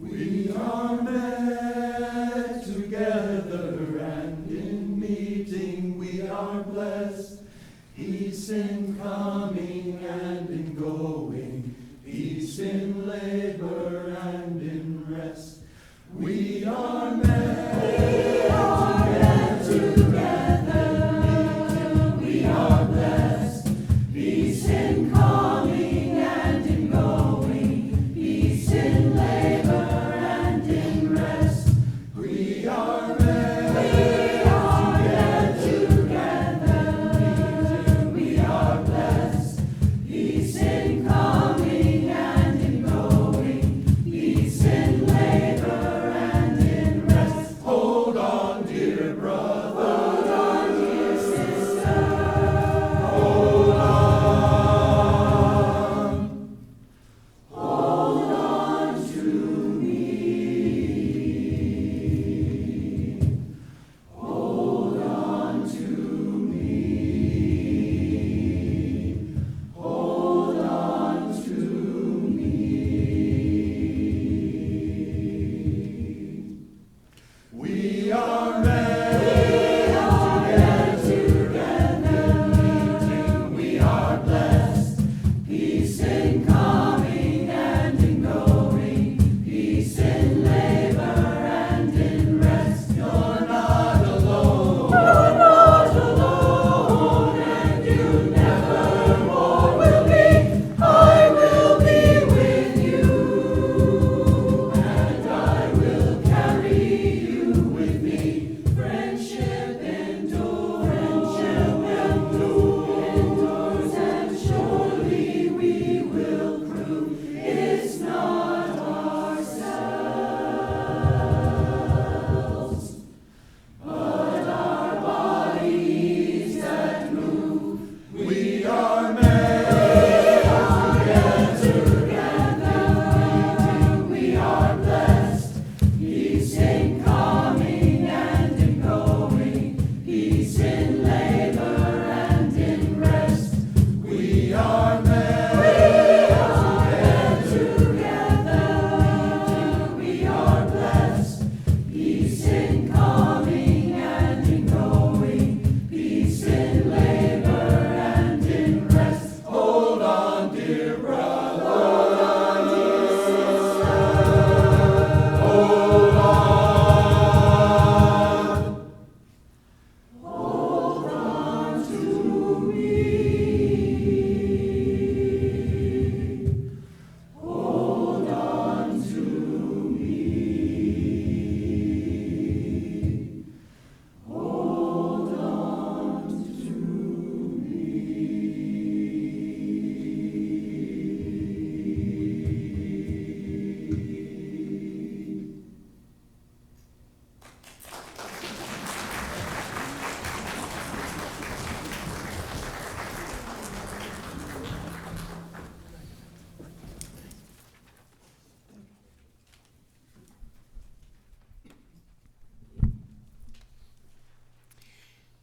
We are met together, and in meeting we are blessed. Peace in coming and in going, peace in labor and in rest. We are met together, we are blessed. Peace in coming and in going, peace in labor and in rest. We are met together, we are blessed. Peace in coming and in going, peace in labor and in rest. Hold on, dear brother. Hold on, dear sister. Hold on. Hold on to me. Hold on to me. Hold on to me. We are met together, meeting, we are blessed. Peace in coming and in going, peace in labor and in rest. You're not alone. You're not alone, and you never more will be. I will be with you, and I will carry you with me. Friendship endures, and surely we will prove it's not ourselves, but our bodies that move. We are met together, we are blessed. Peace in coming and in going, peace in labor and in rest. We are met together, we are blessed. Peace in coming and in going, peace in labor and in rest. Hold on, dear brother. Hold on, dear sister. Hold on. Hold on to me. Hold on to me. Hold on to me.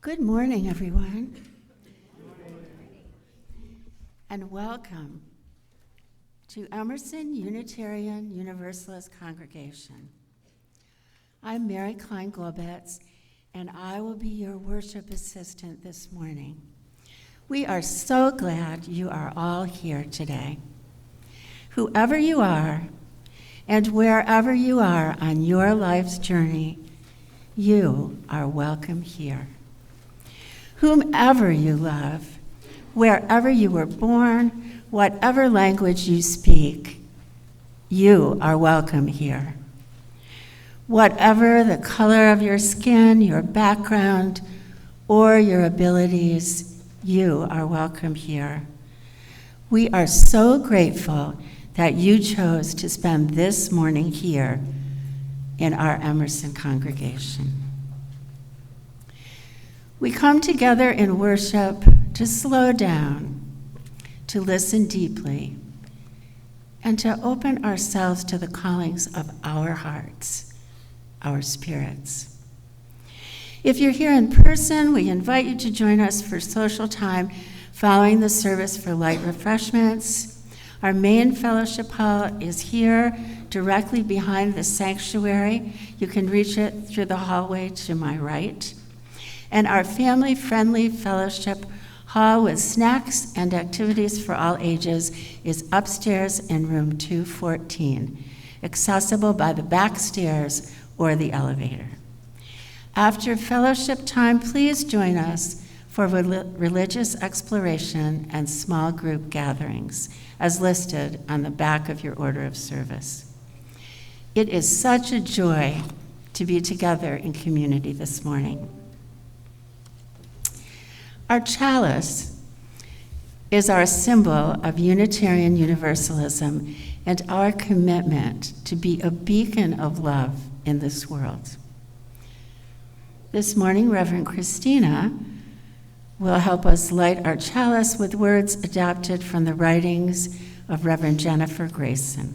Good morning, everyone, and welcome to Emerson Unitarian Universalist Congregation. I'm Mary Klein Globetz, and I will be your worship assistant this morning. We are so glad you are all here today. Whoever you are, and wherever you are on your life's journey, you are welcome here. Whomever you love, wherever you were born, whatever language you speak, you are welcome here. Whatever the color of your skin, your background, or your abilities, you are welcome here. We are so grateful that you chose to spend this morning here in our Emerson congregation. We come together in worship to slow down, to listen deeply, and to open ourselves to the callings of our hearts, our spirits. If you're here in person, we invite you to join us for social time following the service for light refreshments. Our main fellowship hall is here, directly behind the sanctuary. You can reach it through the hallway to my right. And our family-friendly fellowship hall with snacks and activities for all ages is upstairs in room 214, accessible by the back stairs or the elevator. After fellowship time, please join us for religious exploration and small group gatherings, as listed on the back of your order of service. It is such a joy to be together in community this morning. Our chalice is our symbol of Unitarian Universalism and our commitment to be a beacon of love in this world. This morning, Reverend Christina will help us light our chalice with words adapted from the writings of Reverend Jennifer Grayson.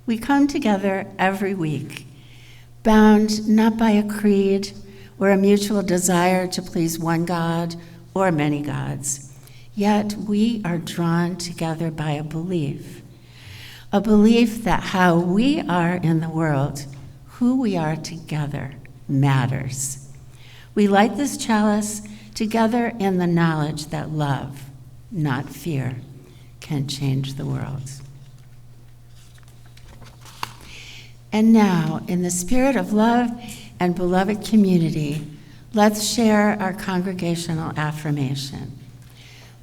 We come together every week, bound not by a creed or a mutual desire to please one God or many gods, yet we are drawn together by a belief that how we are in the world, who we are together, matters. We light this chalice together in the knowledge that love, not fear, can change the world. And now, in the spirit of love and beloved community, let's share our congregational affirmation.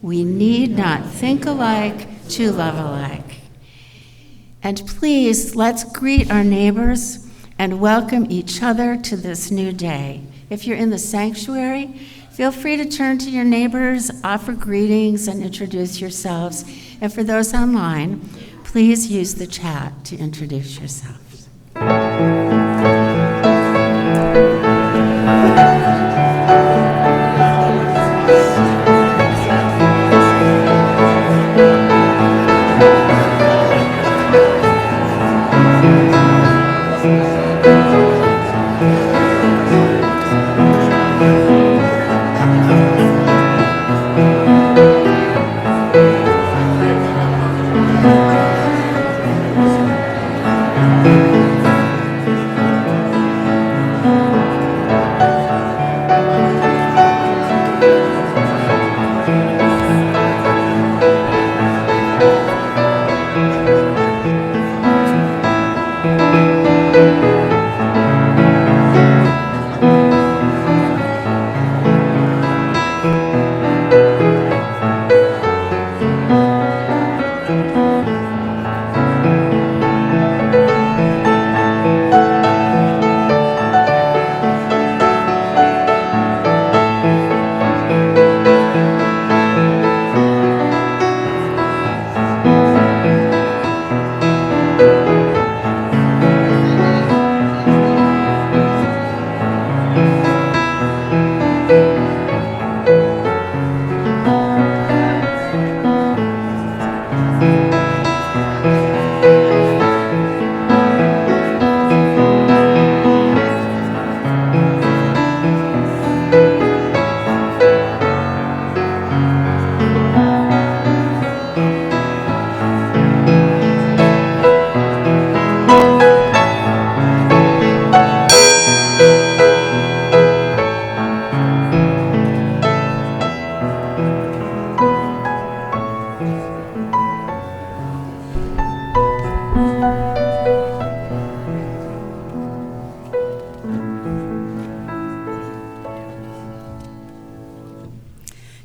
We need not think alike to love alike. And please, let's greet our neighbors and welcome each other to this new day. If you're in the sanctuary, feel free to turn to your neighbors, offer greetings, and introduce yourselves. And for those online, please use the chat to introduce yourselves.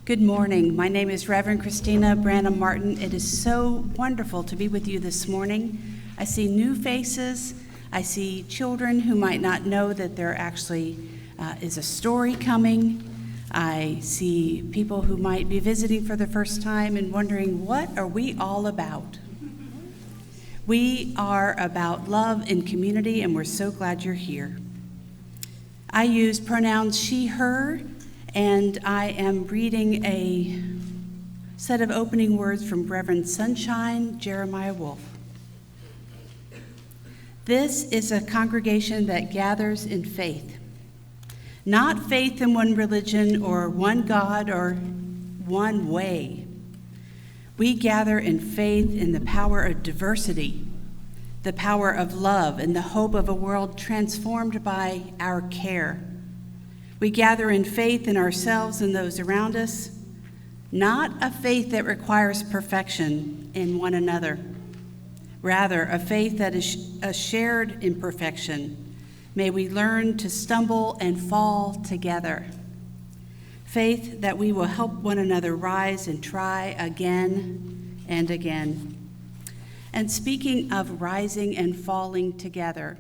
Good morning. My name is Reverend Christina Branum-Martin. It is so wonderful to be with you this morning. I see new faces. I see children who might not know that they're actually is a story coming. I see people who might be visiting for the first time and wondering, what are we all about? We are about love and community, and we're so glad you're here. I use pronouns she, her, and I am reading a set of opening words from Reverend Sunshine Jeremiah Wolf. This is a congregation that gathers in faith. Not faith in one religion or one God or one way. We gather in faith in the power of diversity, the power of love, and the hope of a world transformed by our care. We gather in faith in ourselves and those around us, not a faith that requires perfection in one another. Rather, a faith that is a shared imperfection. May we learn to stumble and fall together. Faith that we will help one another rise and try again and again. And speaking of rising and falling together,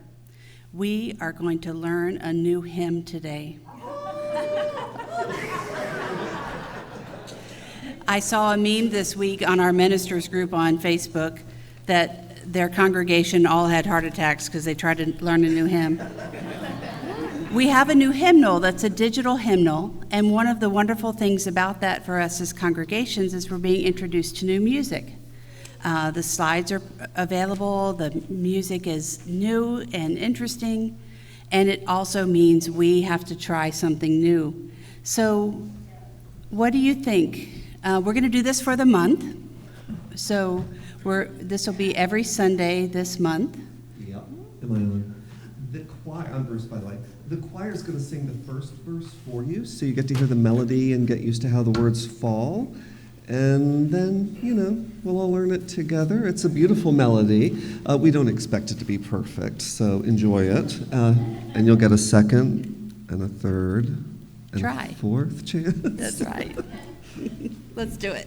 we are going to learn a new hymn today. I saw a meme this week on our ministers group on Facebook that their congregation all had heart attacks because they tried to learn a new hymn. We have a new hymnal that's a digital hymnal, and one of the wonderful things about that for us as congregations is we're being introduced to new music. The slides are available, the music is new and interesting, and it also means we have to try something new. So what do you think? We're going to do this for the month. So this will be every Sunday this month. Yep. Am I on? The choir, I'm Bruce, by the way. The choir is going to sing the first verse for you, so you get to hear the melody and get used to how the words fall. And then, we'll all learn it together. It's a beautiful melody. We don't expect it to be perfect, so enjoy it. And you'll get a second and a third and a fourth chance. That's right. Let's do it.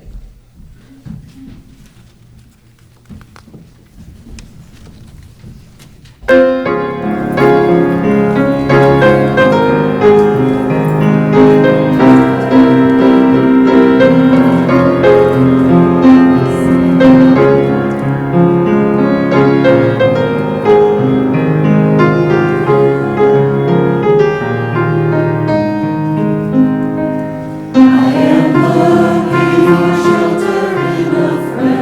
I am looking for shelter in a friend.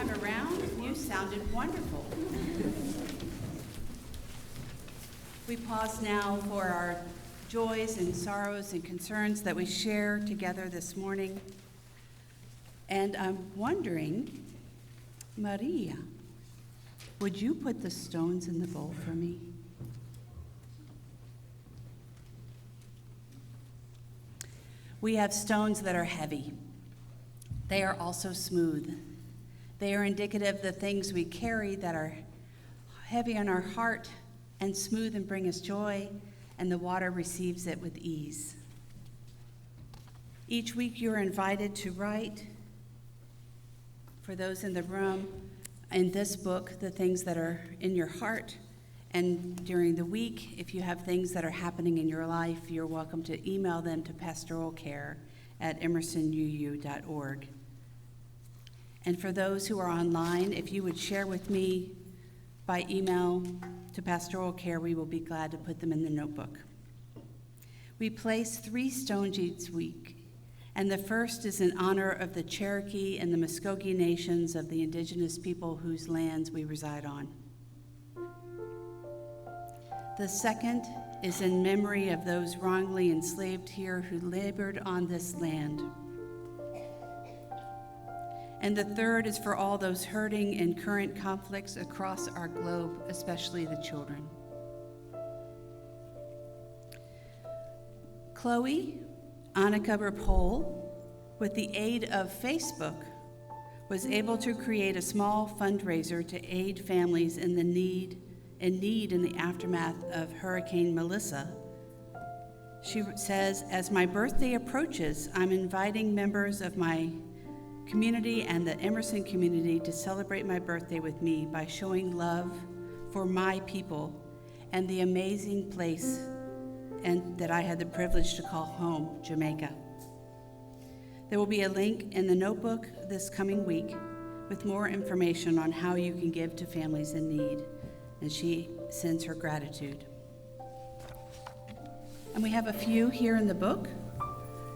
time around, you sounded wonderful. We pause now for our joys and sorrows and concerns that we share together this morning. And I'm wondering, Maria, would you put the stones in the bowl for me? We have stones that are heavy. They are also smooth. They are indicative of the things we carry that are heavy on our heart and smooth and bring us joy, and the water receives it with ease. Each week you are invited to write, for those in the room, in this book, the things that are in your heart. And during the week, if you have things that are happening in your life, you're welcome to email them to pastoralcare@emersonuu.org. And for those who are online, if you would share with me by email to Pastoral Care, we will be glad to put them in the notebook. We place 3 stones each week, and the first is in honor of the Cherokee and the Muskogee nations of the indigenous people whose lands we reside on. The second is in memory of those wrongly enslaved here who labored on this land. And the third is for all those hurting in current conflicts across our globe, especially the children. Chloe Annika Rapole, with the aid of Facebook, was able to create a small fundraiser to aid families in need in the aftermath of Hurricane Melissa. She says, as my birthday approaches, I'm inviting members of my community and the Emerson community to celebrate my birthday with me by showing love for my people and the amazing place and that I had the privilege to call home, Jamaica. There will be a link in the notebook this coming week with more information on how you can give to families in need, and she sends her gratitude. And we have a few here in the book.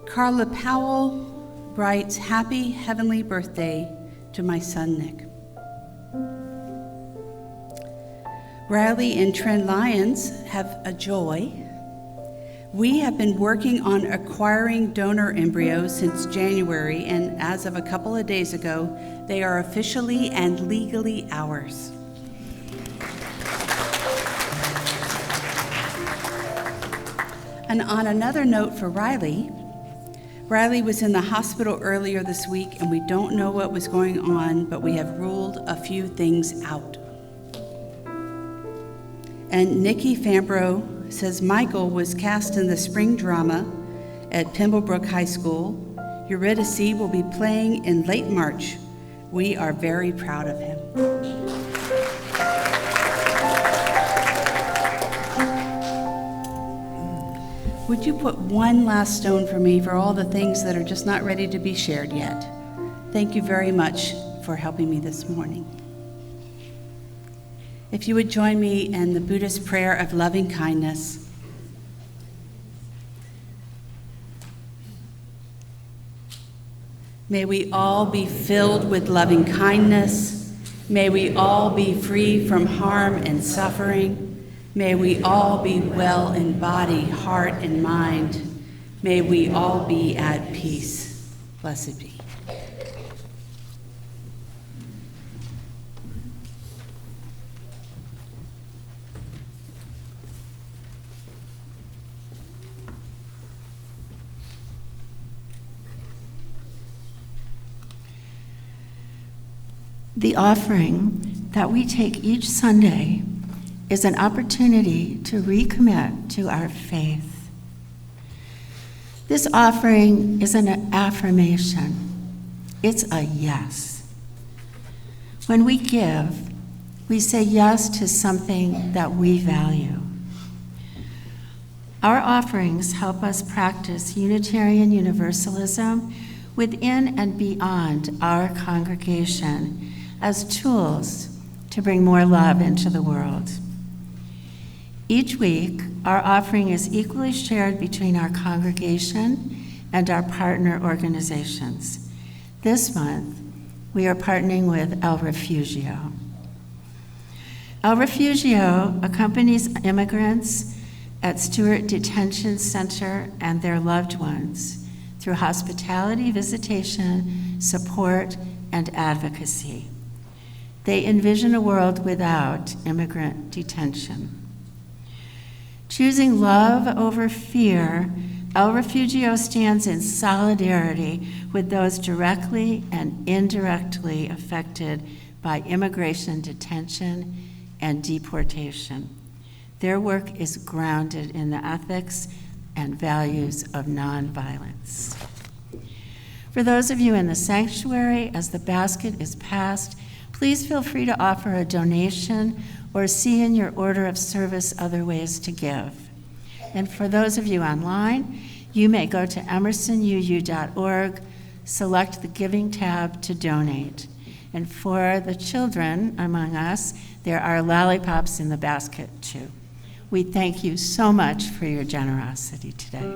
Carla Powell writes, happy heavenly birthday to my son, Nick. Riley and Trent Lyons have a joy. We have been working on acquiring donor embryos since January, and as of a couple of days ago, they are officially and legally ours. And on another note for Riley was in the hospital earlier this week, and we don't know what was going on, but we have ruled a few things out. And Nikki Fambro says Michael was cast in the spring drama at Pimblebrook High School. Eurydice will be playing in late March. We are very proud of him. Would you put one last stone for me for all the things that are just not ready to be shared yet? Thank you very much for helping me this morning. If you would join me in the Buddhist prayer of loving kindness. May we all be filled with loving kindness. May we all be free from harm and suffering. May we all be well in body, heart, and mind. May we all be at peace. Blessed be. The offering that we take each Sunday is an opportunity to recommit to our faith. This offering is an affirmation. It's a yes. When we give, we say yes to something that we value. Our offerings help us practice Unitarian Universalism within and beyond our congregation as tools to bring more love into the world. Each week, our offering is equally shared between our congregation and our partner organizations. This month, we are partnering with El Refugio. El Refugio accompanies immigrants at Stewart Detention Center and their loved ones through hospitality, visitation, support, and advocacy. They envision a world without immigrant detention. Choosing love over fear, El Refugio stands in solidarity with those directly and indirectly affected by immigration detention and deportation. Their work is grounded in the ethics and values of nonviolence. For those of you in the sanctuary, as the basket is passed, please feel free to offer a donation or see in your order of service other ways to give. And for those of you online, you may go to emersonuu.org, select the Giving tab to donate. And for the children among us, there are lollipops in the basket too. We thank you so much for your generosity today.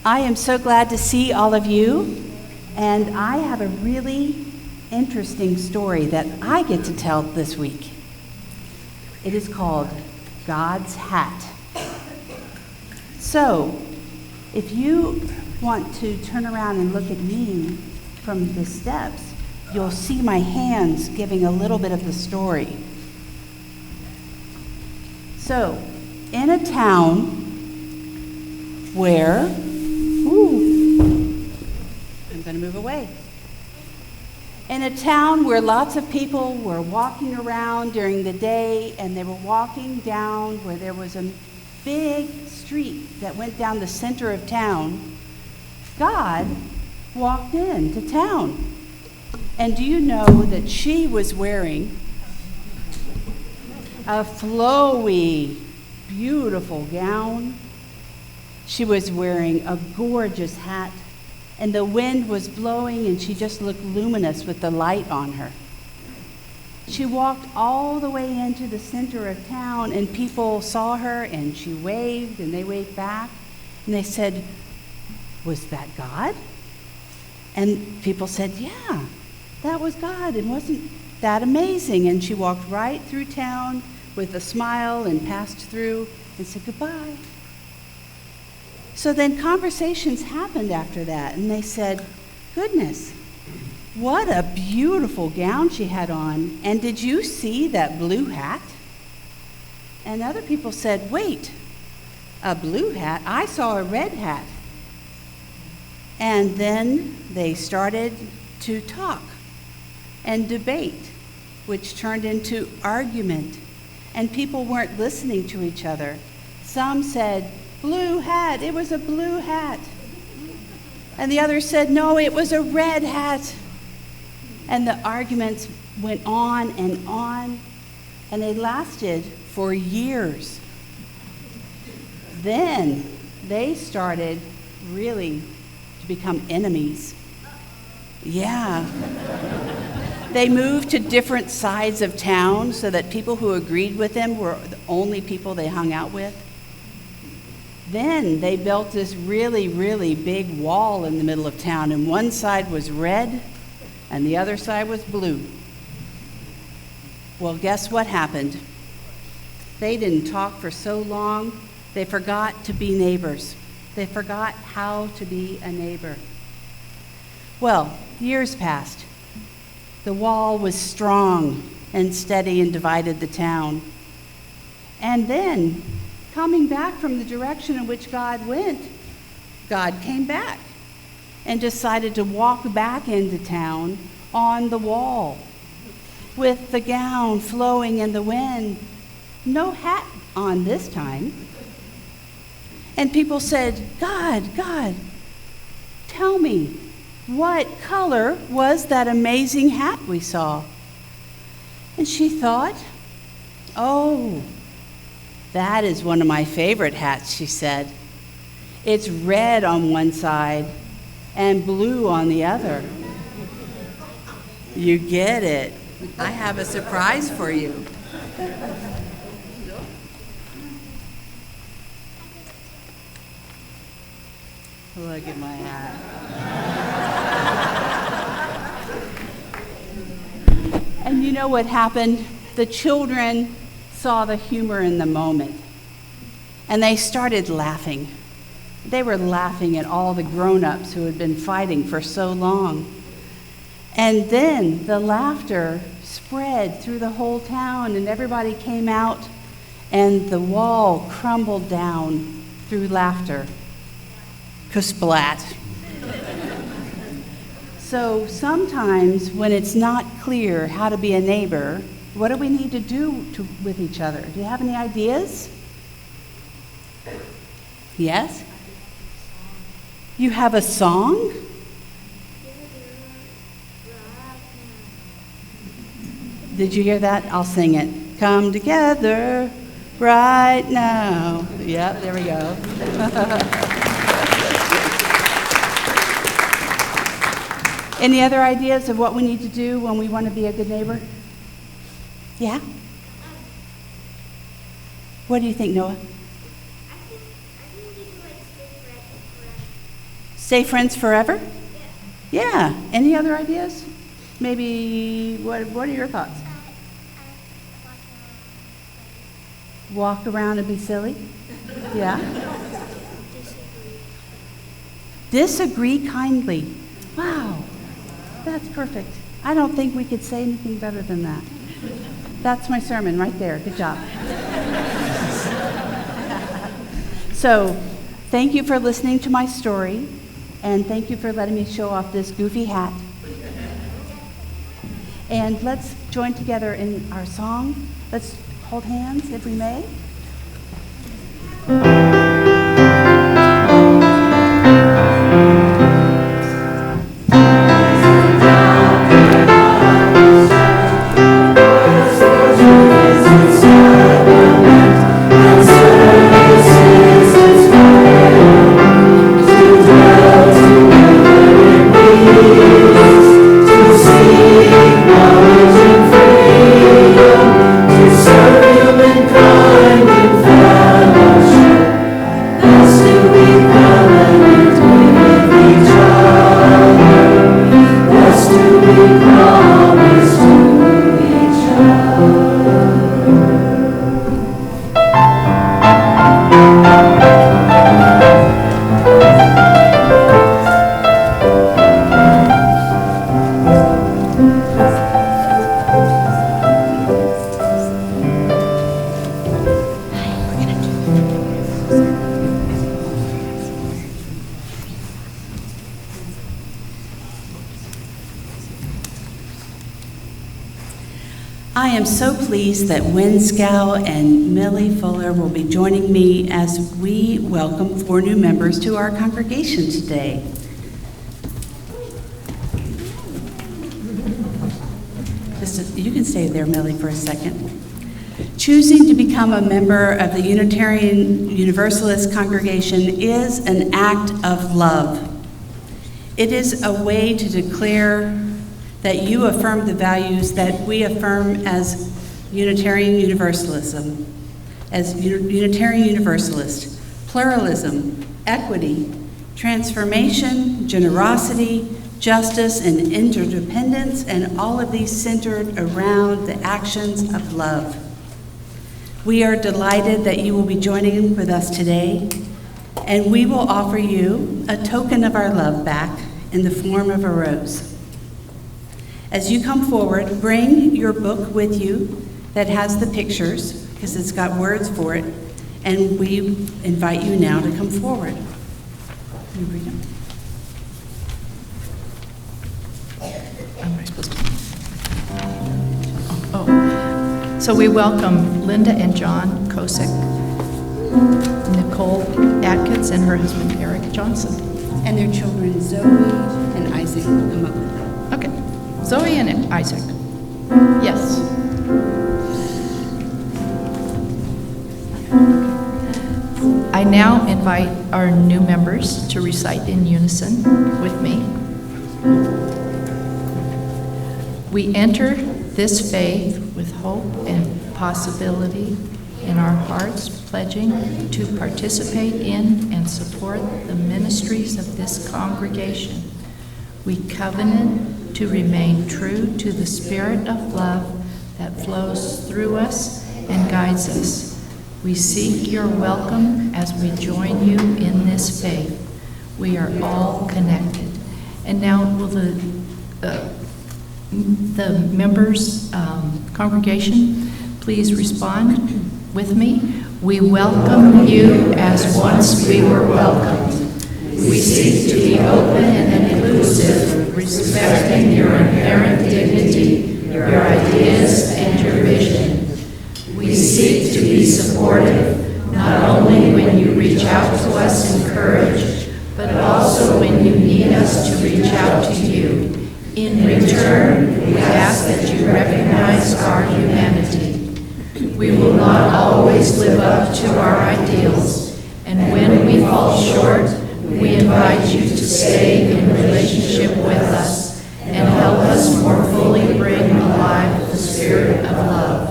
I am so glad to see all of you, and I have a really interesting story that I get to tell this week. It is called God's Hat. So, if you want to turn around and look at me from the steps, you'll see my hands giving a little bit of the story. So, in a town where, I'm going to move away. In a town where lots of people were walking around during the day, and they were walking down where there was a big street that went down the center of town, God walked into town. And do you know that she was wearing a flowy, beautiful gown? She was wearing a gorgeous hat, and the wind was blowing, and she just looked luminous with the light on her. She walked all the way into the center of town, and people saw her, and she waved, and they waved back, and they said, "Was that God?" And people said, "Yeah, that was God, and wasn't that amazing?" And she walked right through town with a smile and passed through and said goodbye. So then conversations happened after that, and they said, "Goodness, what a beautiful gown she had on, and did you see that blue hat?" And other people said, "Wait, a blue hat? I saw a red hat." And then they started to talk and debate, which turned into argument, and people weren't listening to each other. Some said, "Blue hat, it was a blue hat." And the others said, "No, it was a red hat." And the arguments went on, and they lasted for years. Then they started really to become enemies. Yeah. They moved to different sides of town so that people who agreed with them were the only people they hung out with. Then they built this really, really big wall in the middle of town, and one side was red and the other side was blue. Well, guess what happened? They didn't talk for so long, they forgot to be neighbors. They forgot how to be a neighbor. Well, years passed. The wall was strong and steady and divided the town. And then, coming back from the direction in which God went, God came back and decided to walk back into town on the wall with the gown flowing in the wind. No hat on this time. And people said, God, tell me, what color was that amazing hat we saw?" And she thought, "Oh, that is one of my favorite hats," she said. "It's red on one side and blue on the other." You get it. I have a surprise for you. Look at my hat. And you know what happened? The children saw the humor in the moment, and they started laughing. They were laughing at all the grown-ups who had been fighting for so long. And then the laughter spread through the whole town, and everybody came out, and the wall crumbled down through laughter. Kasplat. So sometimes when it's not clear how to be a neighbor, what do we need to do with each other? Do you have any ideas? Yes? You have a song? Did you hear that? I'll sing it. Come together right now. Yep, there we go. Any other ideas of what we need to do when we want to be a good neighbor? Yeah? What do you think, Noah? I think we need to Stay friends forever? Yeah. Yeah. Any other ideas? Maybe, what are your thoughts? Walk around and be silly? Yeah? Disagree kindly. Wow. That's perfect. I don't think we could say anything better than that. That's my sermon right there. Good job. So, thank you for listening to my story, and thank you for letting me show off this goofy hat. And let's join together in our song. Let's hold hands, if we may. I am so pleased that Winscow and Millie Fuller will be joining me as we welcome 4 new members to our congregation today. You can stay there, Millie, for a second. Choosing to become a member of the Unitarian Universalist congregation is an act of love. It is a way to declare that you affirm the values that we affirm as Unitarian Universalism, pluralism, equity, transformation, generosity, justice, and interdependence, and all of these centered around the actions of love. We are delighted that you will be joining with us today, and we will offer you a token of our love back in the form of a rose. As you come forward, bring your book with you that has the pictures, because it's got words for it, and we invite you now to come forward. Can you read them? Am I supposed to? Oh. So we welcome Linda and John Kosick, Nicole Atkins, and her husband Eric Johnson. And their children Zoe and Isaac will come up with them. Okay. Zoe and Isaac. Yes. I now invite our new members to recite in unison with me. We enter this faith with hope and possibility in our hearts, pledging to participate in and support the ministries of this congregation. We covenant to remain true to the spirit of love that flows through us and guides us. We seek your welcome as we join you in this faith. We are all connected. And now will the members, congregation, please respond with me. We welcome you as once we were welcomed. We seek to be open and inclusive, respecting your inherent dignity, your ideas, and your vision. We seek to be supportive, not only when you reach out to us in courage, but also when you need us to reach out to you. In return, we ask that you recognize our humanity. We will not always live up to our ideals, and when we fall short, we invite you to stay in relationship with us and help us more fully bring alive the spirit of love.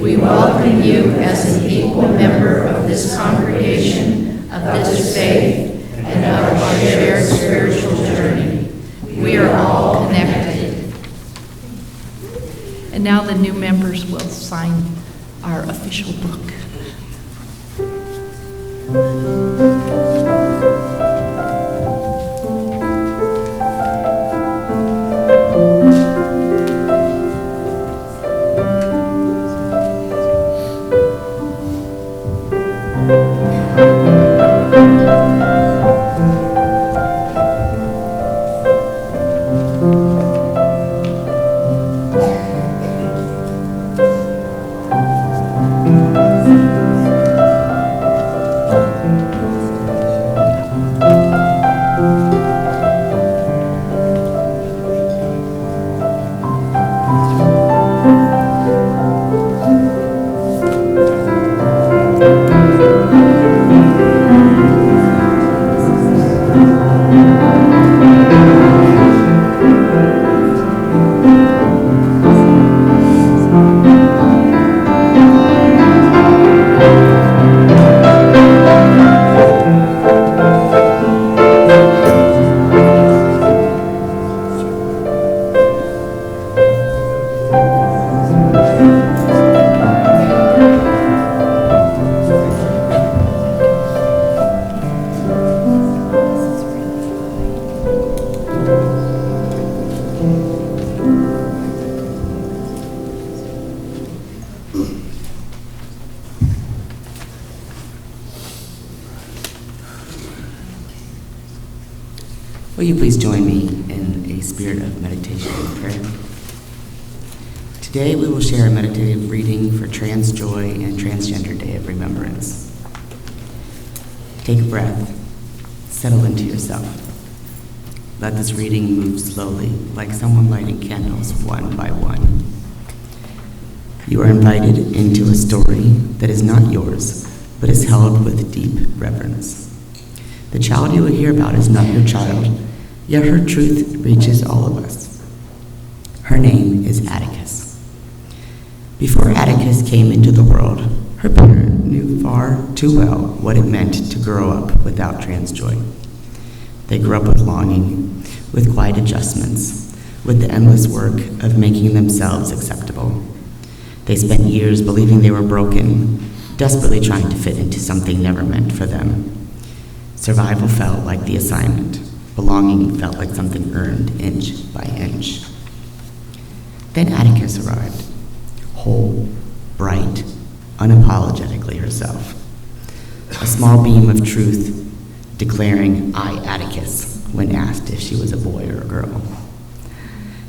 We welcome you as an equal member of this congregation, of this faith, and of our shared spiritual journey. We are all connected. And now the new members will sign our official book. Will you please join me in a spirit of meditation and prayer? Today we will share a meditative reading for Trans Joy and Transgender Day of Remembrance. Take a breath, settle into yourself. Let this reading move slowly, like someone lighting candles one by one. You are invited into a story that is not yours, but is held with deep reverence. The child you will hear about is not your child, yet her truth reaches all of us. Her name is Atticus. Before Atticus came into the world, her parent knew far too well what it meant to grow up without trans joy. They grew up with longing, with quiet adjustments, with the endless work of making themselves acceptable. They spent years believing they were broken, desperately trying to fit into something never meant for them. Survival felt like the assignment. Belonging felt like something earned inch by inch. Then Atticus arrived, whole, bright, unapologetically herself. A small beam of truth declaring, "I, Atticus," when asked if she was a boy or a girl.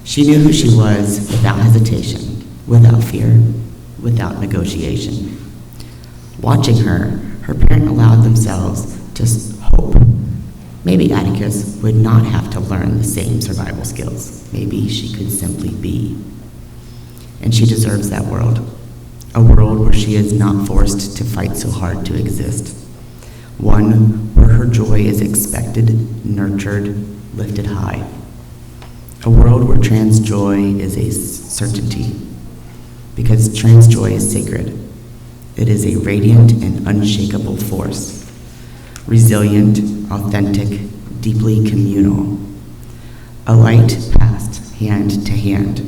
She knew who she was without hesitation, without fear, without negotiation. Watching her, her parents allowed themselves to hope. Maybe Atticus would not have to learn the same survival skills. Maybe she could simply be. And she deserves that world. A world where she is not forced to fight so hard to exist. One where her joy is expected, nurtured, lifted high. A world where trans joy is a certainty. Because trans joy is sacred. It is a radiant and unshakable force. Resilient, authentic, deeply communal. A light passed hand to hand.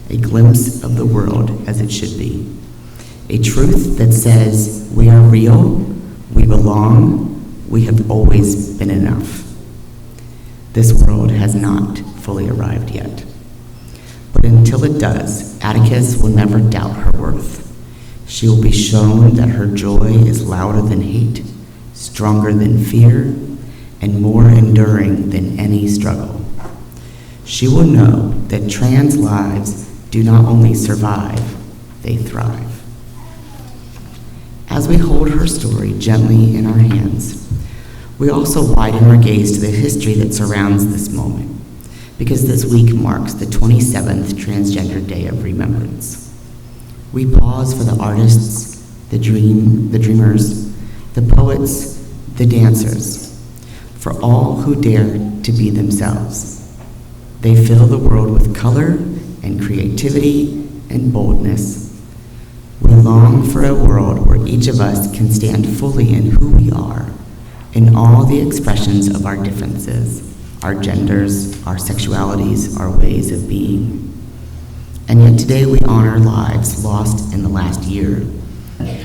A glimpse of the world as it should be. A truth that says we are real, we belong, we have always been enough. This world has not fully arrived yet. But until it does, Atticus will never doubt her worth. She will be shown that her joy is louder than hate, stronger than fear, and more enduring than any struggle. She will know that trans lives do not only survive, they thrive. As we hold her story gently in our hands, we also widen our gaze to the history that surrounds this moment, because this week marks the 27th Transgender Day of Remembrance. We pause for the artists, the dreamers, the poets, the dancers, for all who dare to be themselves. They fill the world with color and creativity and boldness. We long for a world where each of us can stand fully in who we are, in all the expressions of our differences, our genders, our sexualities, our ways of being. And yet today we honor lives lost in the last year,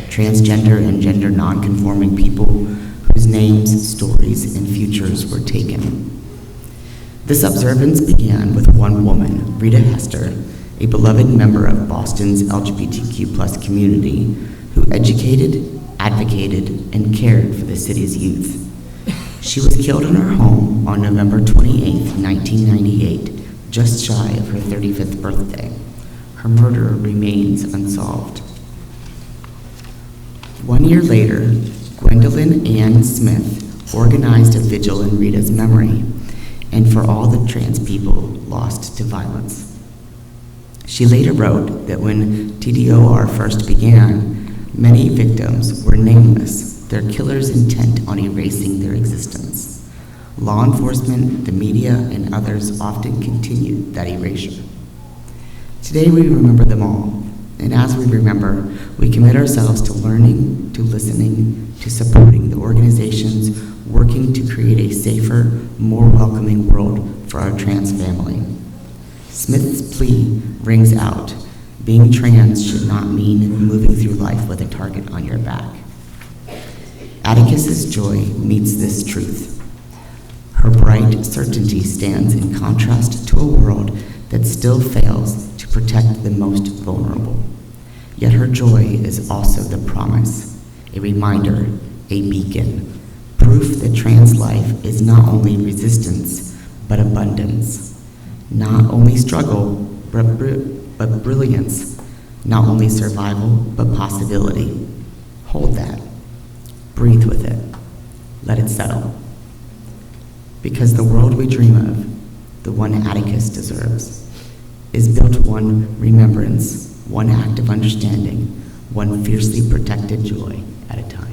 transgender and gender non-conforming people whose names, stories, and futures were taken. This observance began with one woman, Rita Hester, a beloved member of Boston's LGBTQ+ community, who educated, advocated, and cared for the city's youth. She was killed in her home on November 28, 1998, just shy of her 35th birthday. Her murder remains unsolved. 1 year later, Gwendolyn Ann Smith organized a vigil in Rita's memory and for all the trans people lost to violence. She later wrote that when TDOR first began, many victims were nameless, their killers intent on erasing their existence. Law enforcement, the media, and others often continued that erasure. Today we remember them all, and as we remember, we commit ourselves to learning, to listening, to supporting the organizations working to create a safer, more welcoming world for our trans family. Smith's plea rings out. Being trans should not mean moving through life with a target on your back. Atticus's joy meets this truth. Her bright certainty stands in contrast to a world that still fails to protect the most vulnerable. Yet her joy is also the promise, a reminder, a beacon, proof that trans life is not only resistance, but abundance. Not only struggle, but brilliance. Not only survival, but possibility. Hold that. Breathe with it. Let it settle. Because the world we dream of, the one Atticus deserves, is built one remembrance, one act of understanding, one fiercely protected joy at a time.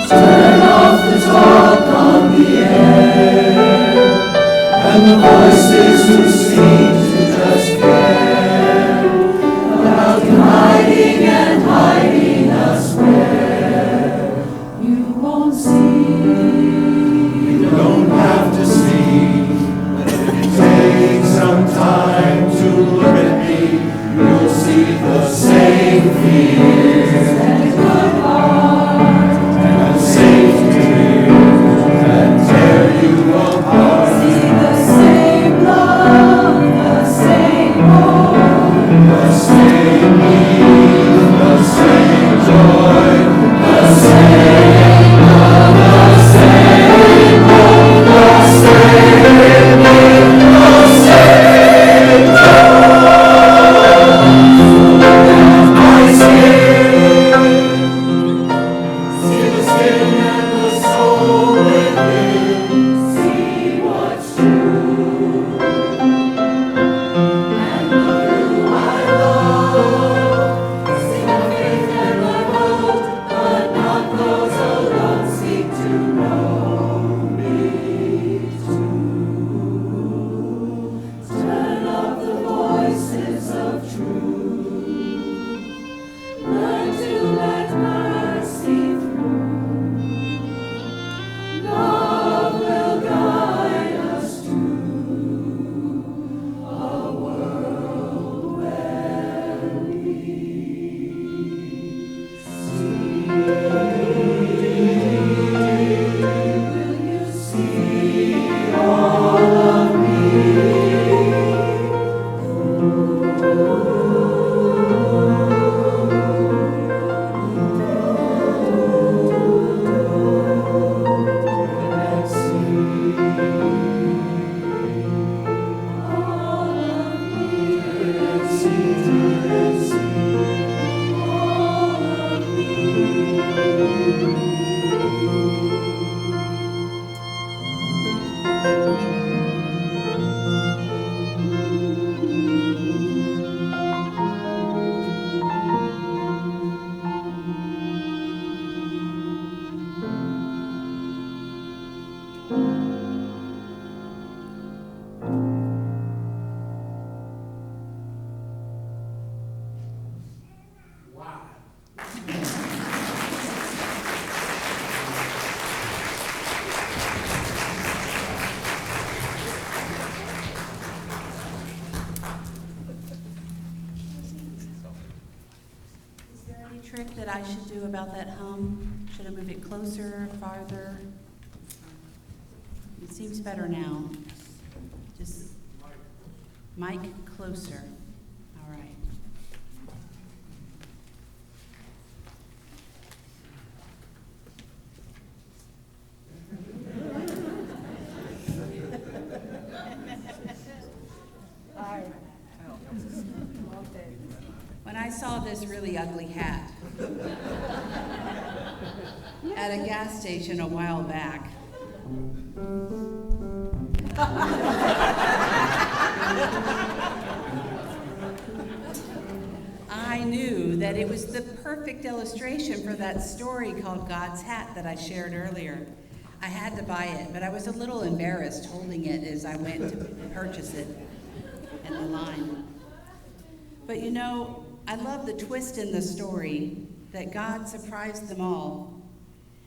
Turn off the talk on the air. I should do about that hum? Should I move it closer, farther? It seems better now. Just mic closer. All right. When I saw this really ugly hat at a gas station a while back, I knew that it was the perfect illustration for that story called God's Hat that I shared earlier. I had to buy it, but I was a little embarrassed holding it as I went to purchase it in the line. But you know, I love the twist in the story that God surprised them all,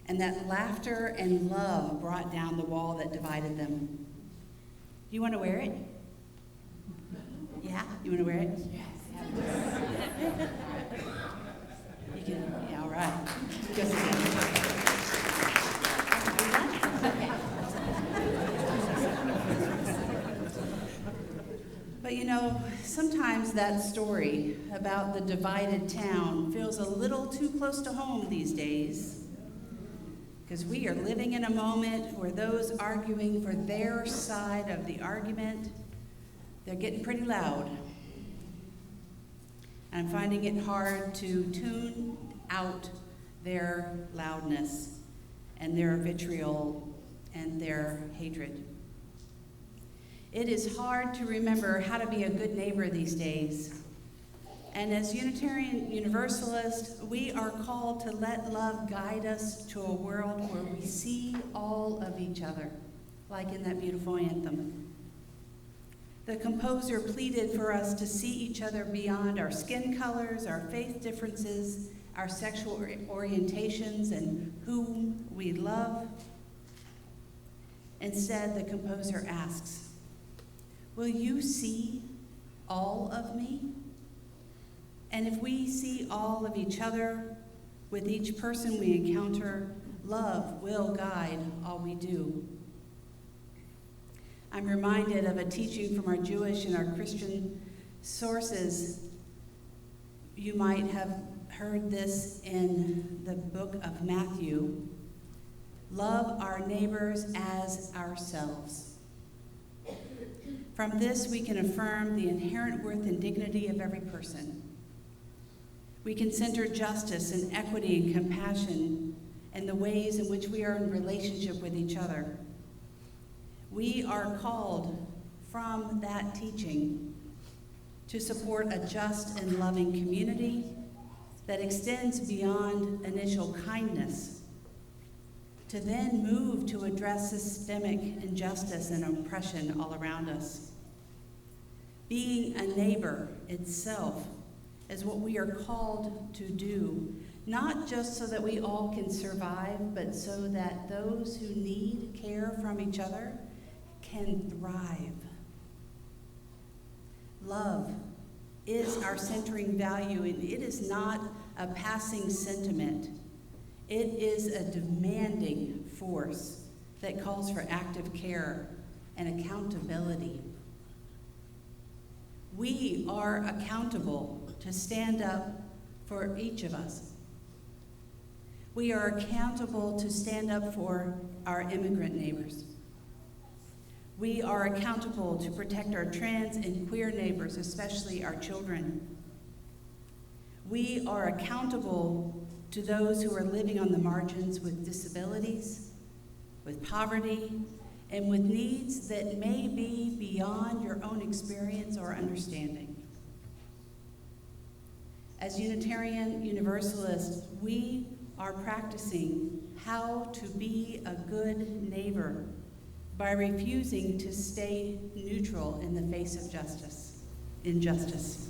and that laughter and love brought down the wall that divided them. You want to wear it? Yeah? You want to wear it? Yes. You can, yeah, all right. Just But you know, sometimes that story about the divided town feels a little too close to home these days, because we are living in a moment where those arguing for their side of the argument, they're getting pretty loud. And I'm finding it hard to tune out their loudness and their vitriol and their hatred. It is hard to remember how to be a good neighbor these days. And as Unitarian Universalists, we are called to let love guide us to a world where we see all of each other, like in that beautiful anthem. The composer pleaded for us to see each other beyond our skin colors, our faith differences, our sexual orientations, and whom we love. Instead, the composer asks, will you see all of me? And if we see all of each other, with each person we encounter, love will guide all we do. I'm reminded of a teaching from our Jewish and our Christian sources. You might have heard this in the book of Matthew. Love our neighbors as ourselves. From this, we can affirm the inherent worth and dignity of every person. We can center justice and equity and compassion in the ways in which we are in relationship with each other. We are called from that teaching to support a just and loving community that extends beyond initial kindness, to then move to address systemic injustice and oppression all around us. Being a neighbor itself is what we are called to do, not just so that we all can survive, but so that those who need care from each other can thrive. Love is our centering value, and it is not a passing sentiment. It is a demanding force that calls for active care and accountability. We are accountable to stand up for each of us. We are accountable to stand up for our immigrant neighbors. We are accountable to protect our trans and queer neighbors, especially our children. We are accountable to those who are living on the margins with disabilities, with poverty, and with needs that may be beyond your own experience or understanding. As Unitarian Universalists, we are practicing how to be a good neighbor by refusing to stay neutral in the face of injustice.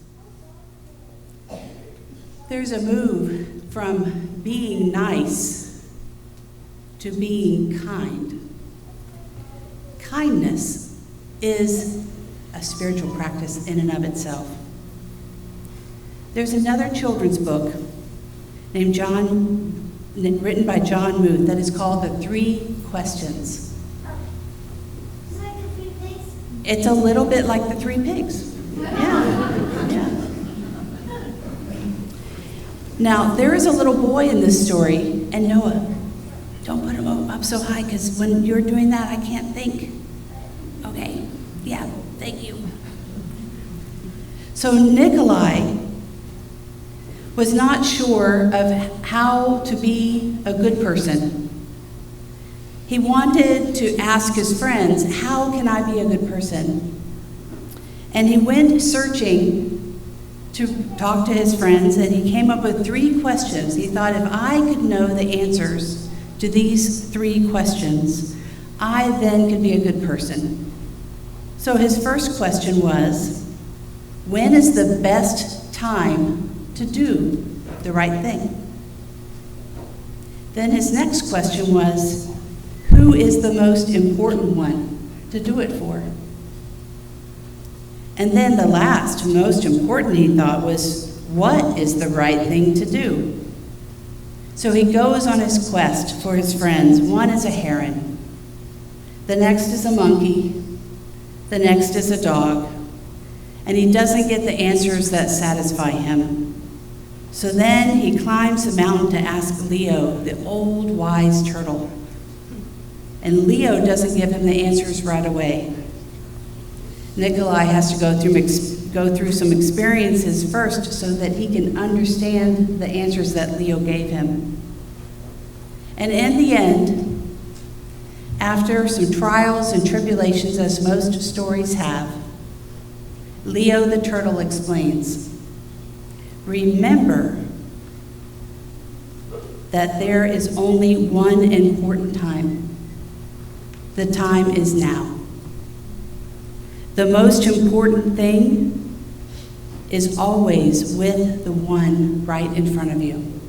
There's a move from being nice to being kind. Kindness is a spiritual practice in and of itself. There's another children's book written by John Muth, that is called The 3 Questions. It's like the 3 pigs. It's a little bit like the 3 pigs. Yeah. Now, there is a little boy in this story, and Noah, don't put him up so high, because when you're doing that, I can't think. Okay, yeah, thank you. So Nikolai was not sure of how to be a good person. He wanted to ask his friends, how can I be a good person? And he went searching to talk to his friends, and he came up with 3 questions. He thought, if I could know the answers to these 3 questions, I then could be a good person. So his first question was, when is the best time to do the right thing? Then his next question was, who is the most important one to do it for? And then the last, most important, he thought, was, what is the right thing to do? So he goes on his quest for his friends. One is a heron. The next is a monkey. The next is a dog. And he doesn't get the answers that satisfy him. So then he climbs the mountain to ask Leo, the old wise turtle. And Leo doesn't give him the answers right away. Nikolai has to go through some experiences first so that he can understand the answers that Leo gave him. And in the end, after some trials and tribulations, as most stories have, Leo the turtle explains, remember that there is only one important time. The time is now. The most important thing is always with the one right in front of you.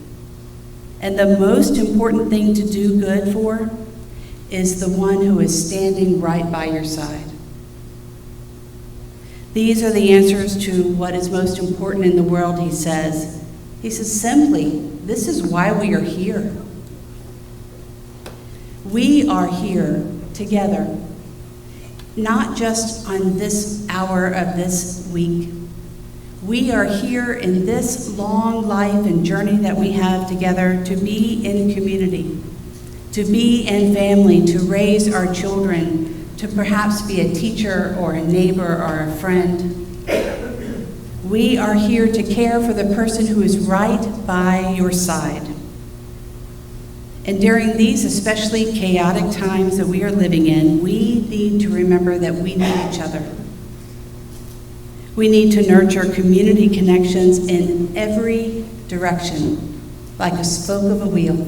And the most important thing to do good for is the one who is standing right by your side. These are the answers to what is most important in the world, he says. He says simply, this is why we are here. We are here together, not just on this hour of this week. We are here in this long life and journey that we have together to be in community, to be in family, to raise our children, to perhaps be a teacher or a neighbor or a friend. We are here to care for the person who is right by your side. And during these especially chaotic times that we are living in, we need to remember that we need each other. We need to nurture community connections in every direction, like a spoke of a wheel.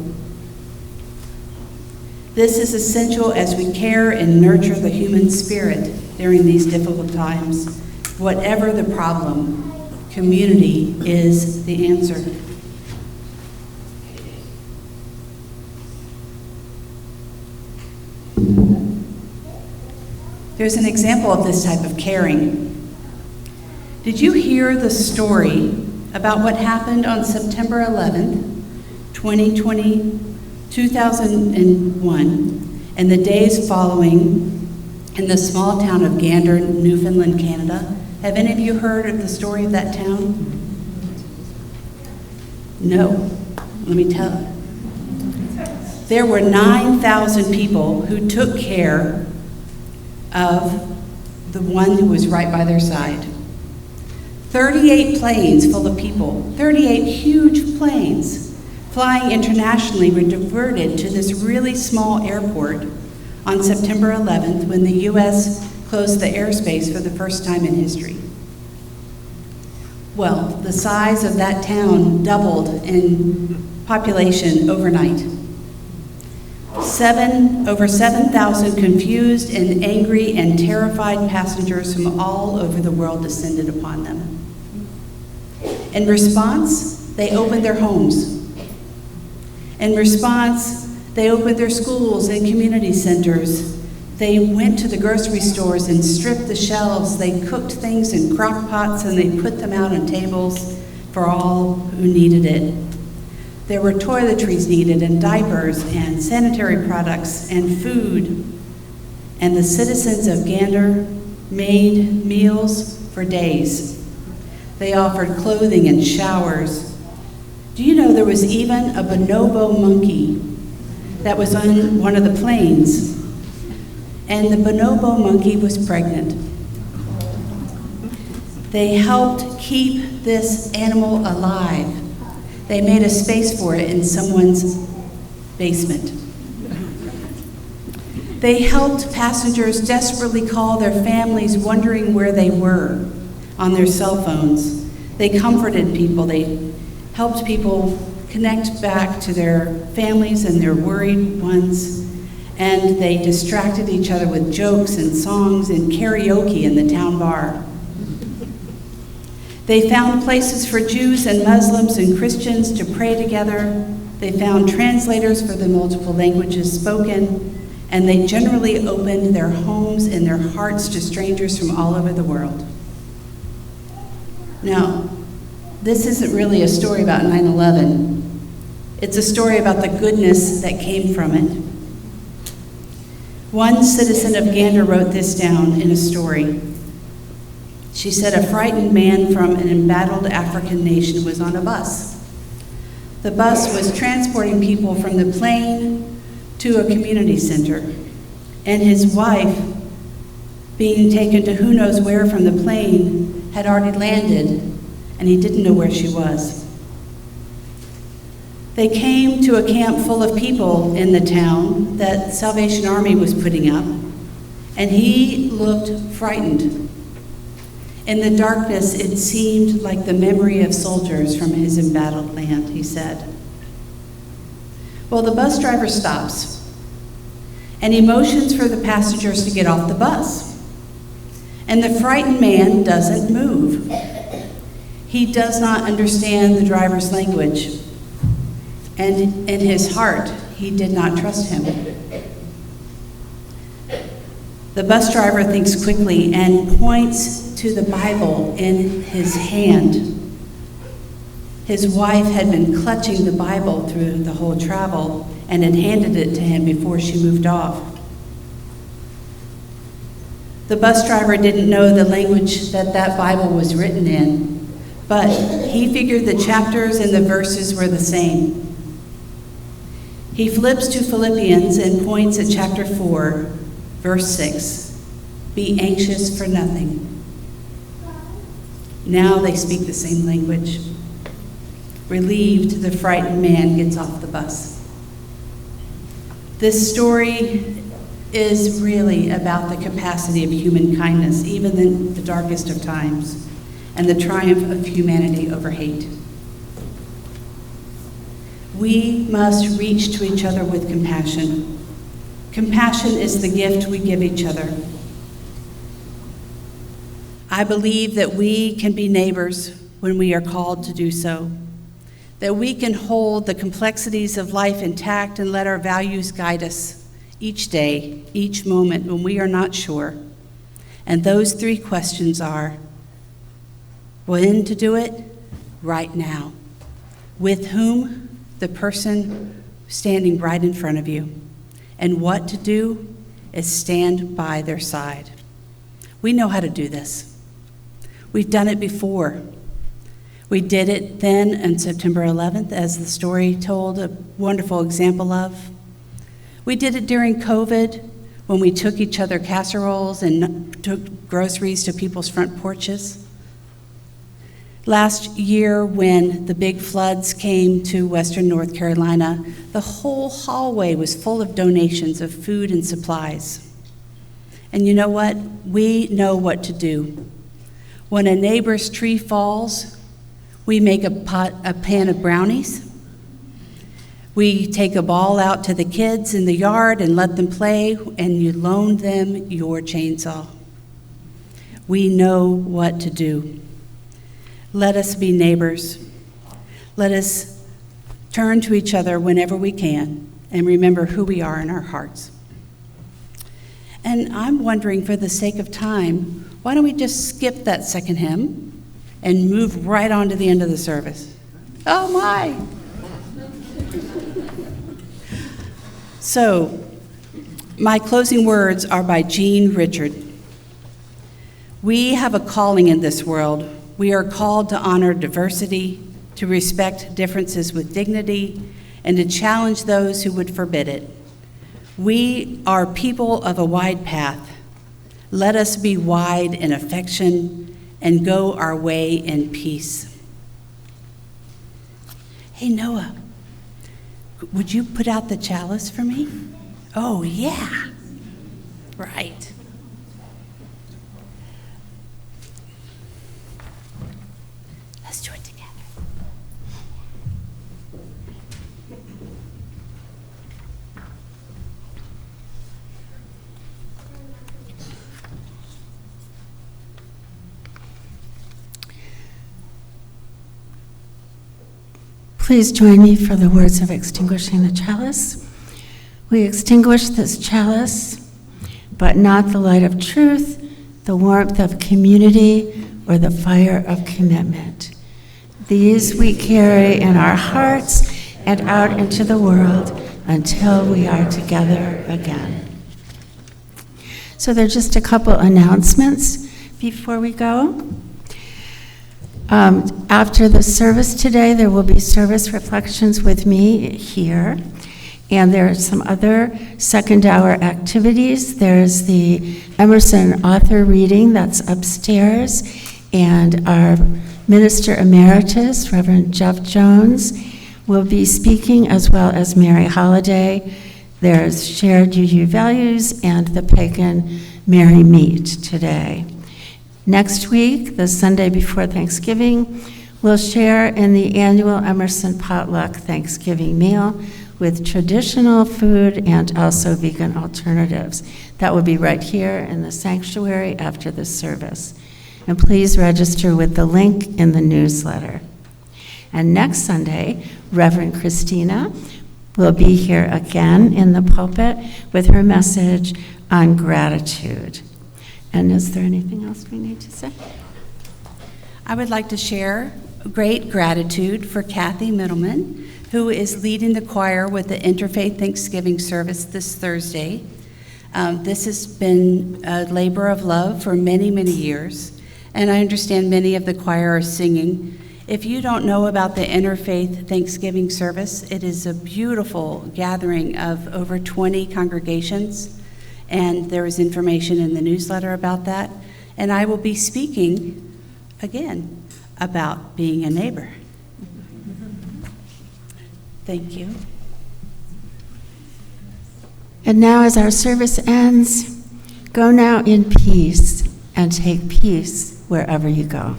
This is essential as we care and nurture the human spirit during these difficult times. Whatever the problem, community is the answer. There's an example of this type of caring. Did you hear the story about what happened on September 11th, 2001, and the days following in the small town of Gander, Newfoundland, Canada? Have any of you heard of the story of that town? No. Let me tell you. There were 9,000 people who took care of the one who was right by their side. 38 planes full of people, 38 huge planes flying internationally were diverted to this really small airport on September 11th when the U.S. closed the airspace for the first time in history. Well, the size of that town doubled in population overnight. Over 7,000 confused and angry and terrified passengers from all over the world descended upon them. In response, they opened their homes. In response, they opened their schools and community centers. They went to the grocery stores and stripped the shelves. They cooked things in crock pots and they put them out on tables for all who needed it. There were toiletries needed, and diapers, and sanitary products, and food. And the citizens of Gander made meals for days. They offered clothing and showers. Do you know there was even a bonobo monkey that was on one of the planes? And the bonobo monkey was pregnant. They helped keep this animal alive. They made a space for it in someone's basement. They helped passengers desperately call their families, wondering where they were, on their cell phones. They comforted people. They helped people connect back to their families and their worried ones. And they distracted each other with jokes and songs and karaoke in the town bar. They found places for Jews and Muslims and Christians to pray together. They found translators for the multiple languages spoken. And they generally opened their homes and their hearts to strangers from all over the world. Now, this isn't really a story about 9/11. It's a story about the goodness that came from it. One citizen of Gander wrote this down in a story. She said a frightened man from an embattled African nation was on a bus. The bus was transporting people from the plane to a community center, and his wife, being taken to who knows where from the plane, had already landed, and he didn't know where she was. They came to a camp full of people in the town that Salvation Army was putting up, and he looked frightened. In the darkness, it seemed like the memory of soldiers from his embattled land, he said. Well, the bus driver stops, and he motions for the passengers to get off the bus. And the frightened man doesn't move. He does not understand the driver's language, and in his heart, he did not trust him. The bus driver thinks quickly and points to the Bible in his hand. His wife had been clutching the Bible through the whole travel and had handed it to him before she moved off. The bus driver didn't know the language that Bible was written in, but he figured the chapters and the verses were the same. He flips to Philippians and points at chapter 4, verse 6. Be anxious for nothing. Now they speak the same language. Relieved, the frightened man gets off the bus. This story is really about the capacity of human kindness, even in the darkest of times, and the triumph of humanity over hate. We must reach to each other with compassion. Compassion is the gift we give each other. I believe that we can be neighbors when we are called to do so, that we can hold the complexities of life intact and let our values guide us each day, each moment when we are not sure. And those three questions are: when to do it? Right now. With whom? The person standing right in front of you. And what to do is stand by their side. We know how to do this. We've done it before. We did it then on September 11th, as the story told a wonderful example of. We did it during COVID, when we took each other casseroles and took groceries to people's front porches. Last year, when the big floods came to Western North Carolina, the whole hallway was full of donations of food and supplies. And you know what? We know what to do. When a neighbor's tree falls, we make a pan of brownies. We take a ball out to the kids in the yard and let them play, and you loan them your chainsaw. We know what to do. Let us be neighbors. Let us turn to each other whenever we can and remember who we are in our hearts. And I'm wondering, for the sake of time, why don't we just skip that second hymn and move right on to the end of the service? Oh my! So, my closing words are by Jean Richard. We have a calling in this world. We are called to honor diversity, to respect differences with dignity, and to challenge those who would forbid it. We are people of a wide path. Let us be wide in affection and go our way in peace. Hey, Noah, would you put out the chalice for me? Oh, yeah. Right. Let's do it together. Please join me for the words of extinguishing the chalice. We extinguish this chalice, but not the light of truth, the warmth of community, or the fire of commitment. These we carry in our hearts and out into the world until we are together again. So there are just a couple announcements before we go. After the service today, there will be service reflections with me here. And there are some other second hour activities. There's the Emerson author reading that's upstairs. And our Minister Emeritus, Reverend Jeff Jones, will be speaking, as well as Mary Holiday. There's Shared UU Values and the Pagan Mary Meet today. Next week, the Sunday before Thanksgiving, we'll share in the annual Emerson Potluck Thanksgiving meal with traditional food and also vegan alternatives. That will be right here in the sanctuary after the service. And please register with the link in the newsletter. And next Sunday, Reverend Christina will be here again in the pulpit with her message on gratitude. And is there anything else we need to say? I would like to share great gratitude for Kathy Middleman, who is leading the choir with the Interfaith Thanksgiving service this Thursday. This has been a labor of love for many, many years, and I understand many of the choir are singing. If you don't know about the Interfaith Thanksgiving service, it is a beautiful gathering of over 20 congregations, and there is information in the newsletter about that. And I will be speaking again about being a neighbor. Thank you. And now, as our service ends, go now in peace and take peace wherever you go.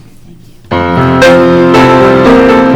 Thank you.